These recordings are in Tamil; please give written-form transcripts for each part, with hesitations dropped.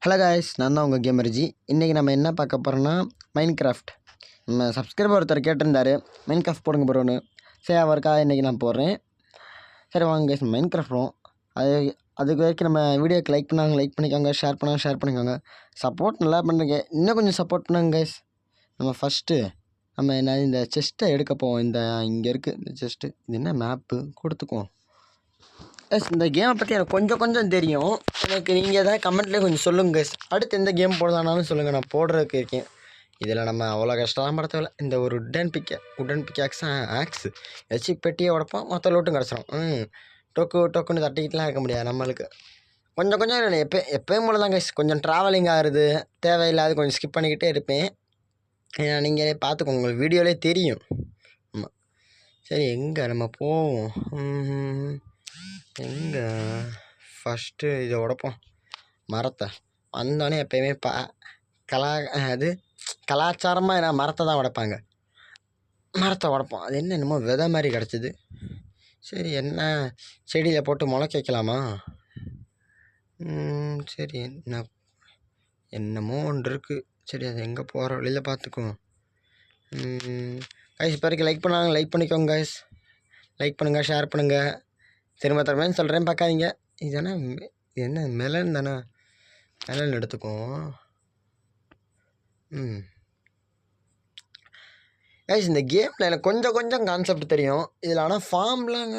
ஹலோ காய்ஸ், நான் தான் உங்கள் கேமர்ஜி. இன்றைக்கி நம்ம என்ன பார்க்க போகிறோன்னா மைன்கிராஃப்ட். நம்ம சப்ஸ்கிரைபர் ஒருத்தர் கேட்டிருந்தார் மைன்கிராஃப்ட் போடுங்க ப்ரோன்னு. சரி, அவருக்காக இன்றைக்கி நான் போடுறேன். சரி வாங்க கைஸ், மைன்கிராஃப்ட் போடுவோம். அதுக்கு வரைக்கும் நம்ம வீடியோக்கு லைக் பண்ணாங்க லைக் பண்ணிக்கோங்க, ஷேர் பண்ணிக்கோங்க. சப்போர்ட் நல்லா பண்ணுறீங்க, இன்னும் கொஞ்சம் சப்போர்ட் பண்ணுங்க கைஸ். நம்ம ஃபஸ்ட்டு என்ன இந்த செஸ்ட்டை எடுக்க போவோம். இங்கே இருக்குது இந்த செஸ்ட்டு. இது என்ன மேப்பு கொடுத்துக்குவோம். எஸ், இந்த கேமை பற்றி எனக்கு கொஞ்சம் தெரியும். எனக்கு நீங்கள் எதாவது கமெண்ட்லேயே கொஞ்சம் சொல்லுங்கள் கைஸ். அடுத்து எந்த கேம் போடலான்னாலும் சொல்லுங்கள், நான் போடுறதுக்கு இருக்கேன். இதில் நம்ம அவ்வளோ கஷ்டம்லாம் பட தேவையில்ல. இந்த ஒரு உடன் பிக் ஆக்ஸ் வச்சு பெட்டியை உடப்போம், மொத்த லோட்டும் கிடச்சிரும். டொக்குன்னு தட்டிக்கிட்டுலாம் இருக்க முடியாது நம்மளுக்கு. கொஞ்சம் எப்போயும் போல தான் கைஸ். கொஞ்சம் ட்ராவலிங் ஆகுது, தேவையில்லாத கொஞ்சம் ஸ்கிப் பண்ணிக்கிட்டே இருப்பேன். நீங்களே பார்த்துக்கோங்க, உங்களுக்கு வீடியோலே தெரியும். ஆமாம், சரி எங்கே நம்ம போவோம்? எங்கே ஃபஸ்ட்டு இதை உடைப்போம், மரத்தை. வந்தோடனே எப்போயுமே கலாச்சாரமாக என்ன மரத்தை தான் உடைப்பாங்க. மரத்தை உடைப்போம். அது என்னமோ விதை மாதிரி கிடச்சிது. சரி, என்ன செடியில் போட்டு முளைக்க வைக்கலாமா? சரி, என்னமோ ஒன்று இருக்குது. சரி, அது எங்கே போகிற வழியில் பார்த்துக்குவோம். கைஸ், இப்போ வரைக்கும் லைக் பண்ணாங்க லைக் பண்ணிக்கோங்க கைஸ். லைக் பண்ணுங்கள், ஷேர் பண்ணுங்கள். திரும்ப சொல்கிறேன், பார்க்காதீங்க. இது என்ன மெலன் தானே? மெலன் எடுத்துக்குவோம். கைஸ், இந்த கேமில் எனக்கு கொஞ்சம் கான்செப்ட் தெரியும். இதில் ஆனால் ஃபார்ம்லாம்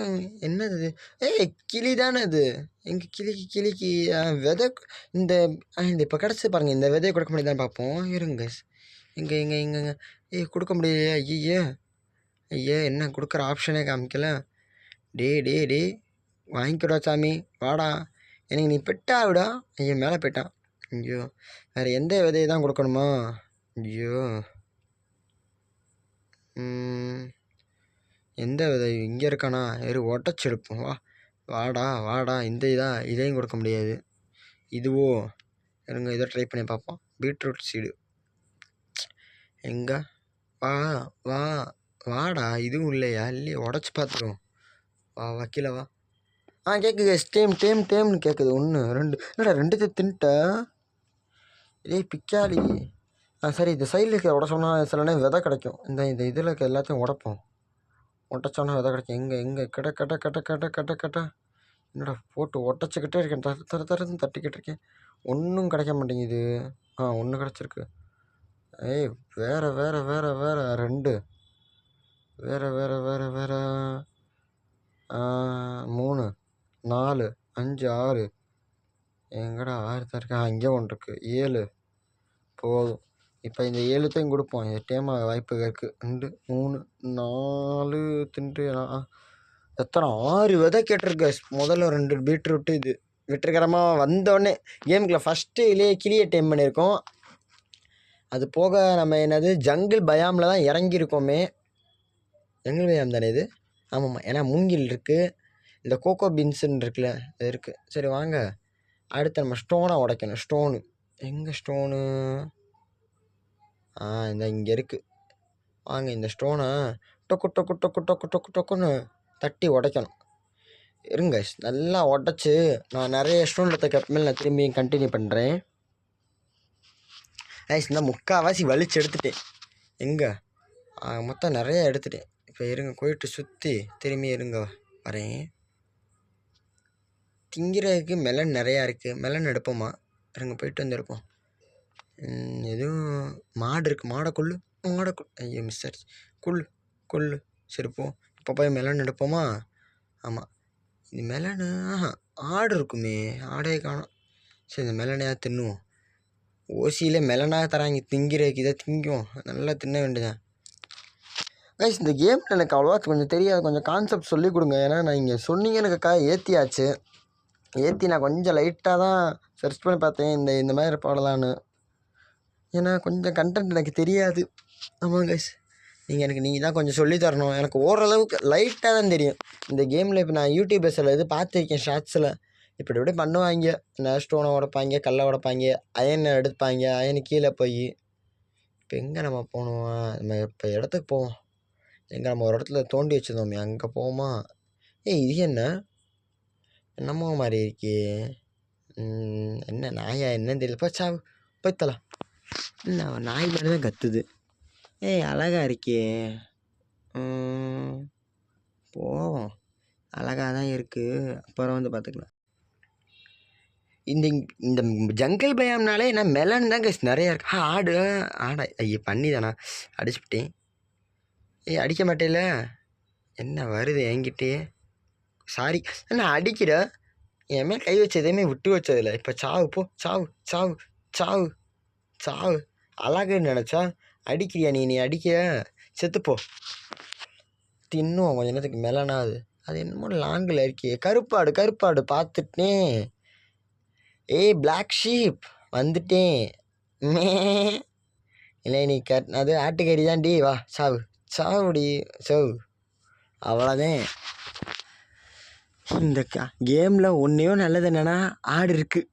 என்னது? கிளி தானே இது. எங்கள் கிளிக்கு விதை இந்த இப்போ கிடச்சி பாருங்கள். இந்த விதையை கொடுக்க முடியுதான்னு பார்ப்போம். இருங்க கைஸ். இங்கே கொடுக்க முடியலையே. ஐயே என்ன கொடுக்குற ஆப்ஷனே காமிக்கல. டே வாங்கிக்கூடா சாமி, வாடா. எனக்கு நீ பெட்டா விடா. ஐயோ, மேலே போயிட்டான். ஐயோ, வேறு எந்த விதையை தான் கொடுக்கணுமா? ஐயோ, எந்த விதை இங்கே இருக்கானா? உடச்சி எடுப்போம். வாடா. இதையும் கொடுக்க முடியாது. இதுவோ இருங்க, இதை ட்ரை பண்ணி பார்ப்போம். பீட்ரூட் சீடு எங்கே? வாடா. இதுவும் இல்லையா? இல்லையே, உடச்சி பார்த்துருவோம். வா கீழே வா. கேட்குது டேம்னு கேட்குது. 1 2 என்னடா 2 தின்ட்ட? பிக்காளி. சரி, இந்த சைடில் இருக்க உடச்சோன்னா சில நேரம் விதை கிடைக்கும். இந்த இதில் இருக்க எல்லாத்தையும் உடைப்போம். உடச்சோன்னா விதை கிடைக்கும். எங்கே கட்ட என்னடா போட்டு உடச்சிக்கிட்டே இருக்கேன், தரன்னு தட்டிக்கிட்டு இருக்கேன். ஒன்றும் கிடைக்க மாட்டேங்குது. 1 கிடச்சிருக்கு. வேறு 2, வேறு 3 4 5 6. எங்கடா 6 தான் இருக்கா? இங்கே 1 இருக்குது. 7 போதும். இப்போ இந்த 7த்தையும் கொடுப்போம். இது டேமாக வாய்ப்பு இருக்குது. 2 3 4 தின்ட்டு எத்தனை 6 விதை கேட்டிருக்கு. முதல்ல 2 பீட்ரூட்டு. இது வெற்றிகரமாக வந்தோடனே கேமுக்குள்ள ஃபஸ்ட்டு கிளியை டேம் பண்ணியிருக்கோம். அது போக நம்ம ஜங்கிள் பயாமில் தான் இறங்கியிருக்கோமே. ஜங்கிள் பயாம் தானே இது? ஆமாம்மா, ஏன்னா மூங்கில் இருக்குது, இந்த கோகோ பீன்ஸுன்னு இருக்குல்ல, அது இருக்குது. சரி வாங்க, அடுத்து நம்ம ஸ்டோனை உடைக்கணும். ஸ்டோனு எங்கே? ஸ்டோனு இங்கே இருக்குது. வாங்க, இந்த ஸ்டோனை டொக்குன்னு தட்டி உடைக்கணும். இருங்க, நல்லா உடச்சி நான் நிறைய ஸ்டோன் எடுத்த கப்பமேல் நான் திரும்பி கண்டினியூ பண்ணுறேன். இந்த முக்கால்வாசி வலிச்சு எடுத்துட்டேன். எங்கே? மொத்தம் நிறைய எடுத்துட்டேன். இப்போ இருங்க, போயிட்டு சுற்றி திரும்பி வரேன். திங்கிறதுக்கு மெலன் நிறையா இருக்குது. மெலன் எடுப்போமா? இருங்க, போயிட்டு வந்து எடுப்போம். எதுவும் மாடு இருக்குது. மாடை கொள்ளு. ஐயோ, மிஸ் ஆச்சு. கொள்ளு. சரிப்போம். இப்போ போய் மெலன் எடுப்போமா? ஆமாம், இது மெலனு. ஆடு இருக்குமே, ஆடே காணும். சரி, இந்த மெலனையாக தின்னுவோம். ஓசியில் மெலனாக தராங்க திங்கிறதுக்கு. இதை திங்குவோம், நல்லா தின்ன வேண்டியதான். கைஸ், இந்த கேமில் எனக்கு அவ்வளோவா கொஞ்சம் தெரியாது. கொஞ்சம் கான்செப்ட் சொல்லிக் கொடுங்க. ஏன்னா நான் இங்கே சொன்னீங்க, எனக்குக்காக ஏற்றி நான் கொஞ்சம் லைட்டாக தான் சர்ச் பண்ணி பார்த்தேன் இந்த மாதிரி போடலான்னு. ஏன்னா கொஞ்சம் கண்டென்ட் எனக்கு தெரியாது. ஆமாம் கைஸ், நீங்கள் தான் கொஞ்சம் சொல்லித்தரணும். எனக்கு ஓரளவுக்கு லைட்டாக தான் தெரியும் இந்த கேமில். இப்போ நான் யூடியூபர்ஸில் பார்த்துருக்கேன், ஷார்ட்ஸில் இப்படி பண்ணுவாங்க. இந்த ஸ்டோனை உடைப்பாங்க, கல்லை உடைப்பாங்க, அயனை எடுப்பாங்க, அயனு கீழே போய். இப்போ எங்கே நம்ம போகணும்? நம்ம இப்போ இடத்துக்கு போவோம். எங்கே? நம்ம ஒரு இடத்துல தோண்டி வச்சுருந்தோமே, அங்கே போவோமா? இது என்னமோ மாதிரி இருக்கே. என்ன நாயா என்னன்னு தெரியல. சாவு போய்த்தலாம். என்ன நாய் மாதிரி தான் கத்துது. ஏய் அழகா இருக்கே. போவோம். அழகாக தான் இருக்குது. அப்புறம் வந்து பார்த்துக்கலாம். இந்த இந்த ஜங்கல் பயாம்னாலே நான் மெலன் தான் கைஸ் நிறையா இருக்கு. ஆடு ஆடா ஐயோ பண்ணி தானா அடிச்சுப்பிட்டேன். அடிக்க மாட்டேல என்ன வருது என்கிட்டே. சாரி நான் அடிக்கிற என் மேல் கை வச்ச எதையுமே விட்டு வச்சதில்லை. இப்போ சாவு போ சாவு சாவு சாவு சாவு அழகுன்னு நினச்சா அடிக்கிறியா நீ அடிக்க செத்துப்போ. தின்னும் கொஞ்ச நேரத்துக்கு மெலனாது. அது என்னமோ லாங்கில் இருக்கே. கருப்பாடு பார்த்துட்டேன். ஏய் பிளாக் ஷீப் வந்துட்டேன். இல்லை நீ அது ஆட்டுக்கறி தான் டி. வா சாவு சாவுடி சாவு. அவ்வளோதான். இந்த கேமில் ஒன்றையும் நல்லது என்னென்னா ஆடு இருக்குது.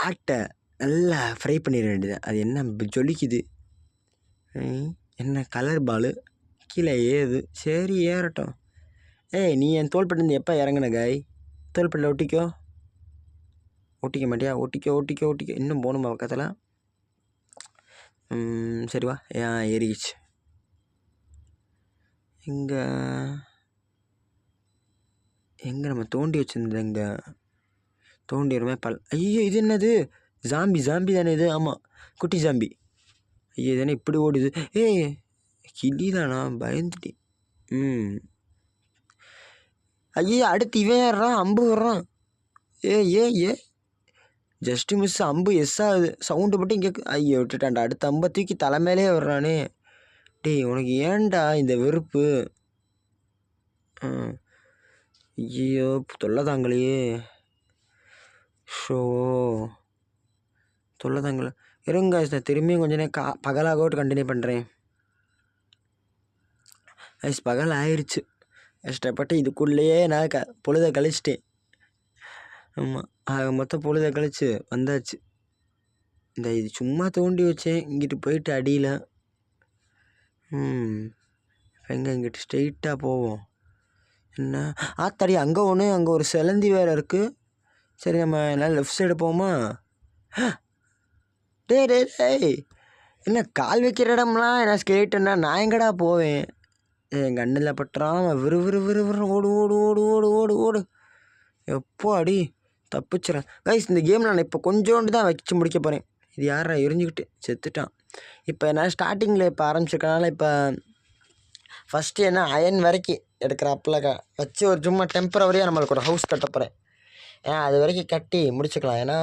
ஆட்டை நல்லா ஃப்ரை பண்ணிட வேண்டியது. அது என்ன ஜொலிக்குது. என்ன கலர் பாலு கீழே ஏது. சரி ஏறட்டும். ஏய் நீ என் தோள்பட்டு எப்போ இறங்குன காய்? தோள்பட்டில் ஒட்டிக்க மாட்டியா? ஒட்டிக்க இன்னும் போகணுமா பக்கத்தில்? சரி வா. ஏறிக்கிச்சு. எங்கே நம்ம தோண்டி வச்சுருந்தது? எங்கே தோண்டி வருமே ஐயோ இது என்னது? ஜாம்பி தானே இது? ஆமாம் குட்டி ஜாம்பி. ஐயோ தானே இப்படி ஓடுது. ஏய் கிளி தானா? பயந்துட்டேன். ஐயோ அடுத்து இவன் ஏறான். அம்பு வர்றான். ஏ ஜஸ்ட்டு மிஸ். அம்பு எஸ் ஆகுது. சவுண்டு மட்டும் இங்கே. ஐயோ விட்டுட்டான்டா. அடுத்த அம்பை தூக்கி தலைமையிலே வர்றானே. டேய் உனக்கு ஏன்டா இந்த வெறுப்பு? ஐயோ தொல்லை தாங்கலையே. ஷோ தொல்லை தாங்கலை. இருங்க நான் திரும்பியும் கொஞ்ச நேரம் பகலாகட்டு கண்டினியூ பண்ணுறேன். ஐஸ் பகல் ஆயிடுச்சு. கஷ்டப்பட்டு இதுக்குள்ளேயே நான் பொழுதை கழிச்சிட்டேன். ஆமாம் மொத்தம் பொழுதை கழிச்சு வந்தாச்சு. இது சும்மா தோண்டி வச்சேன். இங்கிட்டு போயிட்டு அடியில் இப்போ இங்கிட்டு ஸ்ட்ரெயிட்டாக போவோம். என்ன ஆத்தாடி அங்கே ஒன்று அங்கே ஒரு சிலந்தி வேறு இருக்குது. சரி நம்ம எல்லாம் லெஃப்ட் சைடு போவோமா? டேய் என்ன கால் வைக்கிற இடம்லாம் என்ன ஸ்கேட்டுன்னா நான் எங்கடா போவேன்? என் கண்ணில் பட்டுறாம விறு ஓடு. எப்போ அடி தப்பிச்சிடறேன் கைஸ். இந்த கேமில் நான் இப்போ கொஞ்சோண்டு தான் வச்சு முடிக்க போகிறேன். இது யாரா எரிஞ்சுக்கிட்டு செத்துட்டான். இப்போ நான் ஸ்டார்டிங்கில் இப்போ ஆரம்பிச்சிருக்கனால இப்போ ஃபஸ்ட்டு என்ன அயன் வரைக்கும் எடுக்கிறாப்பில் வச்சு ஒரு சும்மா டெம்பரவரியாக நம்மளுக்கு ஒரு ஹவுஸ் கட்ட போகிறேன். அது வரைக்கும் கட்டி முடிச்சுக்கலாம். ஏன்னா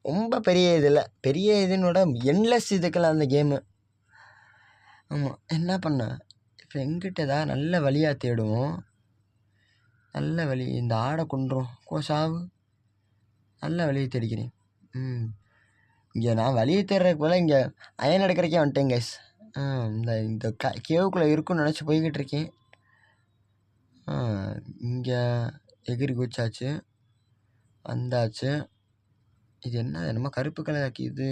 ரொம்ப பெரிய இது இல்லை. பெரிய இதுனோட என்லெஸ் இதுக்கெல்லாம் அந்த கேமு. ஆமாம் என்ன பண்ண இப்போ எங்கிட்ட தான் நல்ல வழியாக தேடுவோம். நல்ல வழி இந்த ஆடை கொண்டுரும் சாவு. நல்ல வழியை தேடிக்கிறேன். இங்கே நான் வழியை தேடுறதுக்கு போல் இங்கே அயன் எடுக்கிறக்கே வந்துட்டேன் கைஸ். இந்த கேவுக்குள்ளே இருக்குன்னு நினச்சி போய்கிட்டு இருக்கேன். இங்கே எகிரி குச்சாச்சு வந்தாச்சு. இது என்னமோ கருப்பு கலர் இது.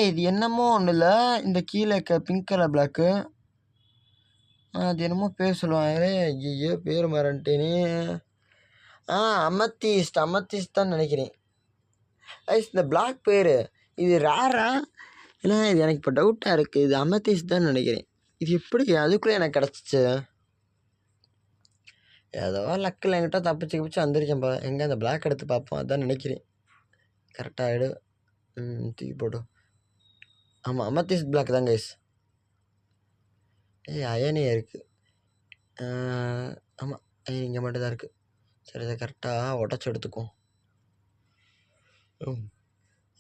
இது என்னமோ ஒன்றும் இல்லை. இந்த கீழே பிங்க் கலர் பிளாக்கு. அது என்னமோ பேர் சொல்லுவாங்க. ஐயோ பேர் மறந்துட்டேனே. அமத்தீஸ்ட் தான் நினைக்கிறேன். ஐஸ் இந்த பிளாக் பேர் இது ரேரா? ஏன்னா இது எனக்கு இப்போ டவுட்டாக இருக்குது. இது அமத்தீஸ்ட் தான் நினைக்கிறேன். இது எப்படி அதுக்குள்ளே எனக்கு கிடச்சிச்சு? ஏதோ லக்கில் என்கிட்ட தப்பிச்சு வந்துருக்கேன்ப்பா. எங்கே அந்த பிளாக் எடுத்து பார்ப்போம். அதான் நினைக்கிறேன். கரெக்டாக ஆகிடு. தூக்கி போட்டு. ஆமாம் அமத்தீஸ்ட் பிளாக் தான் கைஸ். அயனே இருக்குது. ஆமாம் அயன் இங்கே மட்டும் தான் இருக்குது. சரி இதை கரெக்டாக உடச்சி எடுத்துக்கும்.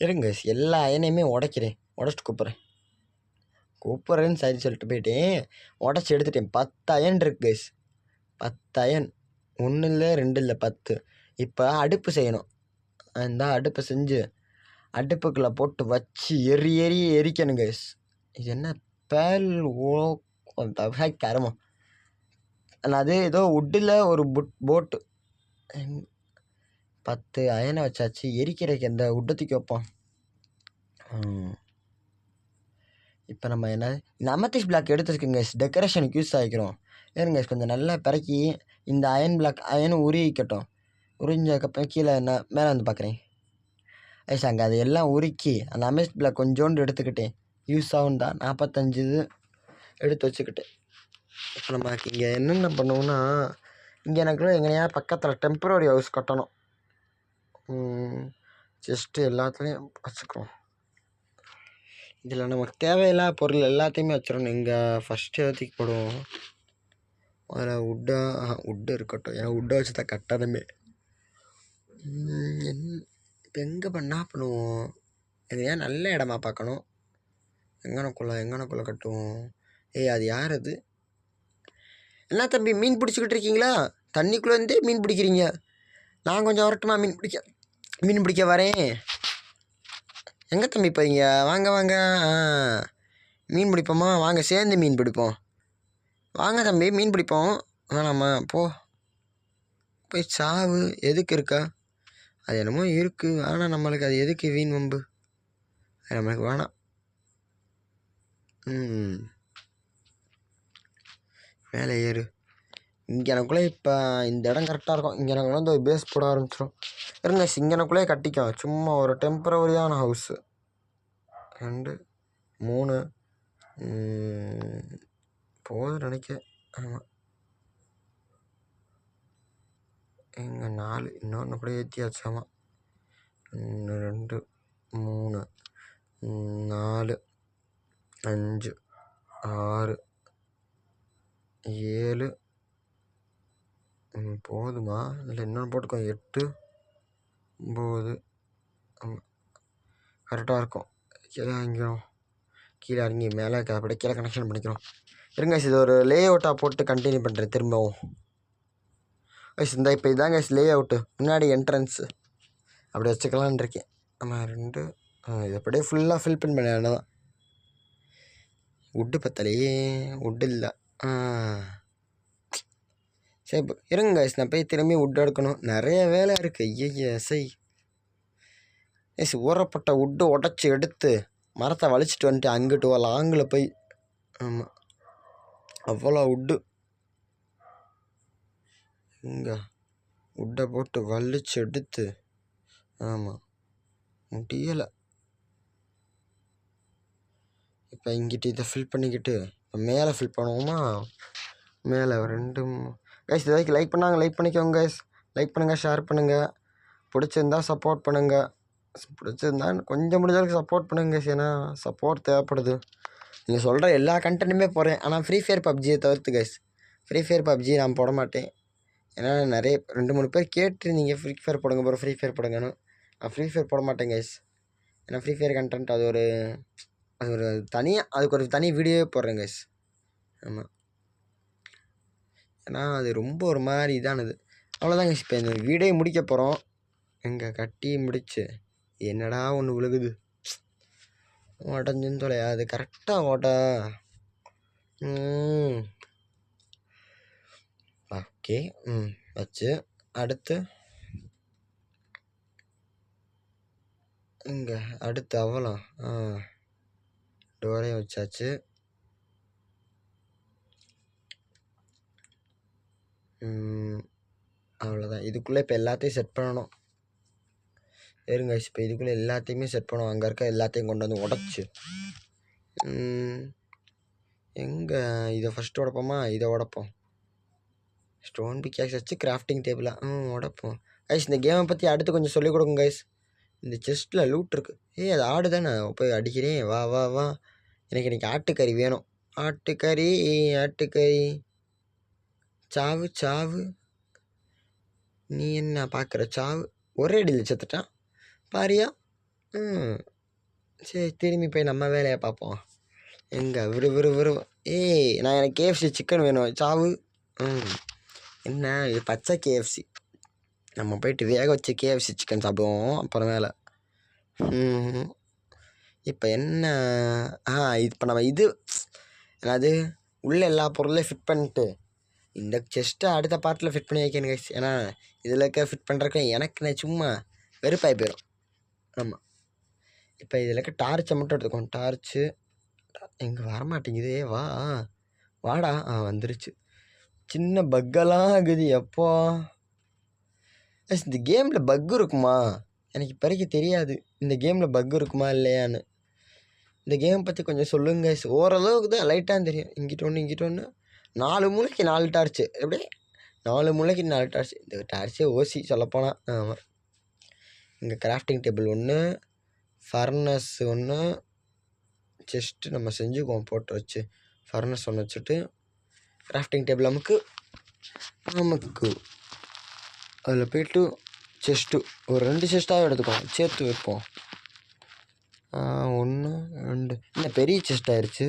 இருங்க எல்லா அயனையுமே உடைக்கிறேன். உடச்சிட்டு கூப்பிட்றேன்னு சரி சொல்லிட்டு போயிட்டேன். உடச்சி எடுத்துட்டேன். 10 அயன் இருக்கு கைஸ். 10 அயன். 1 இல்லை 2 இல்லை 10. இப்போ அடுப்பு செய்யணும். இந்த அடுப்பை செஞ்சு அடுப்புக்குள்ளே போட்டு வச்சு எரிக்கணும் கைஸ். இது என்ன பேல் கரமம். அது ஏதோ உட்டில் ஒரு போட்டு. 10 அயனை வச்சாச்சு. எரிக்கிறதுக்கு எந்த உட்டத்துக்கு வைப்போம். இப்போ நம்ம என்ன இந்த அமத்தீஸ்ட் பிளாக் எடுத்து வச்சுக்கோங்க. டெக்கரேஷனுக்கு யூஸ் ஆகிக்கிறோம். ஏறுங்க கொஞ்சம் நல்லா பிறக்கி இந்த அயன் பிளாக் அயனும் உருகிக்கட்டும். உறிஞ்சதுக்கப்புறம் கீழே என்ன மேலே வந்து பார்க்குறேன். கைஸ் அங்கே அது எல்லாம் உருக்கி அந்த அமேஸ் பிளாக் கொஞ்சோண்டு எடுத்துக்கிட்டேன். யூஸ் ஆகும் தான் 45 இது எடுத்து வச்சுக்கிட்டேன். இப்போ நமக்கு இங்கே என்னென்ன பண்ணுவோம்னா, இங்கே எனக்கு எங்கனையா பக்கத்தில் டெம்பரரி ஹவுஸ் கட்டணும். ஜஸ்ட்டு எல்லாத்துலேயும் வச்சுக்கிறோம். இதில் நமக்கு தேவையில்லாத பொருள் எல்லாத்தையுமே வச்சிடணும். இங்கே ஃபஸ்ட்டு ஏற்றி போடுவோம். அதில் உட்டு இருக்கட்டும். ஏன்னா உட்டை வச்சு தான் கட்டணுமே. இப்போ எங்கே பண்ணால் பண்ணுவோம்? எங்கேயா நல்ல இடமா பார்க்கணும். எங்கனக்குள்ளே கட்டுவோம்? அது யார் அது? என்ன தம்பி மீன் பிடிச்சிக்கிட்டு இருக்கீங்களா? தண்ணிக்குள்ளேருந்தே மீன் பிடிக்கிறீங்க. நான் கொஞ்சம் வரட்டுமா மீன் பிடிக்க வரேன். எங்கே தம்பி போறீங்க? வாங்க மீன் பிடிப்போமா? வாங்க சேர்ந்து மீன் பிடிப்போம். வாங்க தம்பி மீன் பிடிப்போம். வேணாம்மா போய் சாவு. எதுக்கு இருக்கா? அது என்னமோ இருக்குது. ஆனால் நம்மளுக்கு அது எதுக்கு வீண் வம்பு? அது நம்மளுக்கு வேணாம். மேலே ஏறு. இங்கே எனக்குள்ளே இப்போ இந்த இடம் கரெக்டாக இருக்கும். இங்கே எனக்கு வந்து ஒரு பேஸ் போட ஆரம்பிச்சிடும். இருங்க இங்கனக்குள்ளே கட்டிக்கும். சும்மா ஒரு டெம்பரவரியான ஹவுஸு. 2 3 போதும் நினைக்க. ஆமாம் இங்கே 4 இன்னொன்று கூட ஏற்றியாச்சாமா. 1 2 3 4 5 6 7 போதுமா? இதில் இன்னொன்று போட்டுக்கோ. 8 9 கரெக்டாக இருக்கும். கீழே வாங்கிக்கிறோம். கீழே இறங்கி மேலே அப்படியே கீழே கனெக்ஷன் பண்ணிக்கிறோம். இருங்க இது ஒரு லே அவுட்டாக போட்டு கண்டினியூ பண்ணுறேன் திரும்பவும். இந்த இப்போ இதாங்க லே அவுட்டு. முன்னாடி என்ட்ரன்ஸு அப்படி வச்சுக்கலான் இருக்கேன். ஆமாம் 2 இது அப்படியே ஃபுல்லாக ஃபில் பண்ண தான். உட்டு பத்தலையே. உட்டு இல்லை. சரி இப்போ இருங்க நான் போய் திரும்பி உட்டு எடுக்கணும். நிறைய வேலை இருக்குது. ஊறப்பட்ட உட்டு உடச்சி எடுத்து மரத்தை வலிச்சிட்டு வந்துட்டு அங்கிட்டு லாங்கில் போய். ஆமாம் அவ்வளோ உட்டு. இங்கே உட்டை போட்டு வலிச்சு எடுத்து. ஆமாம் முடியலை. இப்போ இங்கிட்டு இதை ஃபில் பண்ணிக்கிட்டு இப்போ மேலே ஃபில் பண்ணுவோமா? மேலே 2 கைஸ் இதுக்கு லைக் பண்ணிக்கோங்க கைஸ். லைக் பண்ணுங்கள், ஷேர் பண்ணுங்கள். பிடிச்சிருந்தா சப்போர்ட் பண்ணுங்கள். பிடிச்சிருந்தா கொஞ்சம் முடிஞ்சளவுக்கு சப்போர்ட் பண்ணுங்க கைஸ். ஏன்னா சப்போர்ட் தேவைப்படுது. நீங்கள் சொல்கிற எல்லா கண்டென்ட்டுமே போடுறேன். ஆனால் ஃப்ரீ ஃபயர் பப்ஜியை தவிர்த்து கைஸ். ஃப்ரீ ஃபயர் பப்ஜி நான் போட மாட்டேன். ஏன்னா நிறைய 2-3 பேர் கேட்டுருந்தீங்க ஃப்ரீ ஃபயர் போடுங்க ப்ரோ, ஃப்ரீ ஃபயர் போடுங்கன்னு. நான் ஃப்ரீ ஃபயர் போட மாட்டேன் கைஸ். ஏன்னா ஃப்ரீ ஃபயர் கண்டென்ட் அது ஒரு தனியாக அதுக்கு ஒரு தனி வீடியோவே போடுறேன் கைஸ். ஆமாம் ஏன்னா அது ரொம்ப ஒரு மாதிரி இதானது. அவ்வளோதாங்க கைஸ். இப்போ இந்த வீடியோ முடிக்க போகிறோம். எங்கே கட்டி முடிச்சு என்னடா ஒன்று விழுகுது. உடஞ்சுன்னு தொலையா அது கரெக்டாக ஓட்ட. ஓகே வச்சு அடுத்து இங்கே அடுத்து அவ்வளோ டோரையும் வச்சாச்சு. அவ்வளோதான். இதுக்குள்ளே இப்போ எல்லாத்தையும் செட் பண்ணணும். இருங்க இப்போ இதுக்குள்ளே எல்லாத்தையுமே செட் பண்ணுவோம். அங்கே இருக்க எல்லாத்தையும் கொண்டு வந்து உடச்சி எங்கே இதை ஃபஸ்ட்டு உடப்போமா? இதை உடப்போம். ஸ்டோன் பிக்காக்ஸ் வச்சு கிராஃப்டிங் டேபிளாக உடப்போம் கைஸ். இந்த கேமை பற்றி அடுத்து கொஞ்சம் சொல்லிக் கொடுங்க கைஸ். இந்த செஸ்ட்டில் லூட் இருக்குது. அது ஆடு தானே போய் அடிக்கிறேன். வா வா வா. எனக்கு இன்றைக்கி ஆட்டுக்கறி வேணும். ஆட்டுக்கறி சாவு சாவு. நீ என்ன பார்க்குற? சாவு ஒரே அடியில் செத்துட்டான் பாரியா. சரி திரும்பி போய் நம்ம வேலையை பார்ப்போம். எங்கே விறு நான் எனக்கு KFC சிக்கன் வேணும். சாவு. என்ன இது பச்சை KFC. நம்ம போயிட்டு வேக வச்சு KFC சிக்கன் சாப்பிடுவோம் அப்புறம் வேலை. இப்போ என்ன இப்போ நம்ம இது என்னது உள்ளே எல்லா பொருளையும் ஃபிட் பண்ணிட்டு இந்த செஸ்ட்டை அடுத்த பார்ட்டில் ஃபிட் பண்ணி வைக்கணும் கைஸ். ஏன்னா இதில் இருக்க ஃபிட் பண்ணுறக்கு எனக்கு நான் சும்மா வெறுப்பாகி போயிடும். ஆமாம் இப்போ இதில் இருக்க டார்ச்சை மட்டும் எடுத்துக்கோம். டார்ச்சு எங்கே வரமாட்டேங்குதே. வாடா. வந்துருச்சு. சின்ன பக்கெல்லாம் ஆகுது. எப்போ இந்த கேமில் பக்கு இருக்குமா? எனக்கு இப்போ வரைக்கும் தெரியாது இந்த கேமில் பக் இருக்குமா இல்லையான்னு. இந்த கேம் பற்றி கொஞ்சம் சொல்லுங்க கைஸ். ஓரளவுக்கு தான் லைட்டாக தெரியும். இங்கிட்ட ஒன்று இங்கிட்ட ஒன்று 4 மூலைக்கு 4 டார்ச்சு. எப்படி 4 மூலைக்கு 4 டார்ச்சு. இந்த டார்ச்சே ஓசி சொல்லப்போனால். ஆமாம். இங்கே கிராஃப்டிங் டேபிள் ஒன்று, ஃபர்னஸ் ஒன்று, செஸ்ட்டு நம்ம செஞ்சுக்குவோம் போட்டு வச்சு. ஃபர்னஸ் ஒன்று வச்சுட்டு கிராஃப்டிங் டேபிள் நமக்கு அதில் போய்ட்டு செஸ்ட்டு ஒரு 2 செஸ்ட்டாக எடுத்துக்குவோம், சேர்த்து வைப்போம். 1 2 என்ன பெரிய செஸ்ட் ஆயிடுச்சு.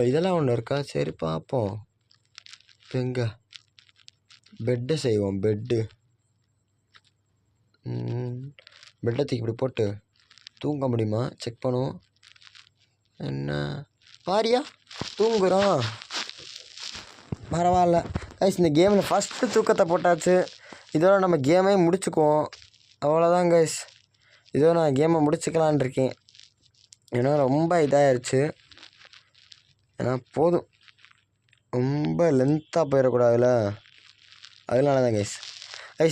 இதெல்லாம் ஒன்று இருக்கா? சரி பார்ப்போம். இப்போ எங்கே பெட்டை செய்வோம். பெட்டை தூக்கி இப்படி போட்டு தூங்க முடியுமா செக் பண்ணுவோம். என்ன பாரியா தூங்குறோம். பரவாயில்ல கைஸ், இந்த கேமில் ஃபஸ்ட்டு தூக்கத்தை போட்டாச்சு. இதோட நம்ம கேமே முடிச்சுக்குவோம். அவ்வளோதான் கைஸ், இதோ நான் கேமை முடிச்சுக்கலான் இருக்கேன். ஏன்னா ரொம்ப இதாகிடுச்சு. ஏன்னா போதும், ரொம்ப லென்த்தாக போயிடக்கூடாதுல்ல, அதனால தான் கைஸ்.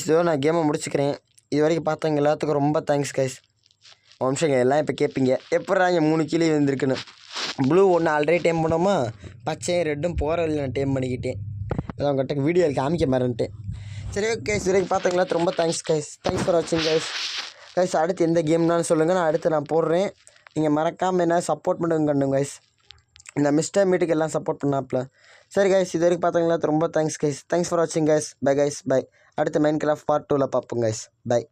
இதோ நான் கேமை முடிச்சுக்கிறேன். இது வரைக்கும் பார்த்தவங்க எல்லாத்துக்கும் ரொம்ப தேங்க்ஸ் கைஸ். வம்சங்க எல்லாம் இப்போ கேட்பீங்க எப்படா இங்கே 3 கீழே வந்துருக்குன்னு. ப்ளூ ஒன்று ஆல்ரெடி டைம் பண்ணோமா, பச்சையும் ரெட்டும் போகிற வழி நான் டைம் பண்ணிக்கிட்டேன். அதான் உங்கள்கிட்ட வீடியோ காமிக்க மாறேன்ட்டேன். சரி ஓகே கைஸ், இது வரைக்கும் பார்த்தவங்களா ரொம்ப தேங்க்ஸ் கைஸ். தேங்க்ஸ் ஃபார் வாட்சிங் கைஸ். அடுத்து எந்த கேம்னாலும் சொல்லுங்கள், நான் போடுறேன். நீங்கள் மறக்காமல் என்ன சப்போர்ட் பண்ணுங்க கைஸ். இந்த மிஸ்டர் மீட்டுக்கு எல்லாம் சப்போர்ட் பண்ணாப்புல. சரி கைஸ், இது வரைக்கும் பார்த்தவங்களா ரொம்ப தேங்க்ஸ் கைஸ். தேங்க்ஸ் ஃபார் வாட்சிங் கைஸ். Bye guys, bye. அடுத்த மைன்கிராஃப்ட் பார்ட் 2ல் பார்ப்போம் கைஸ். பை.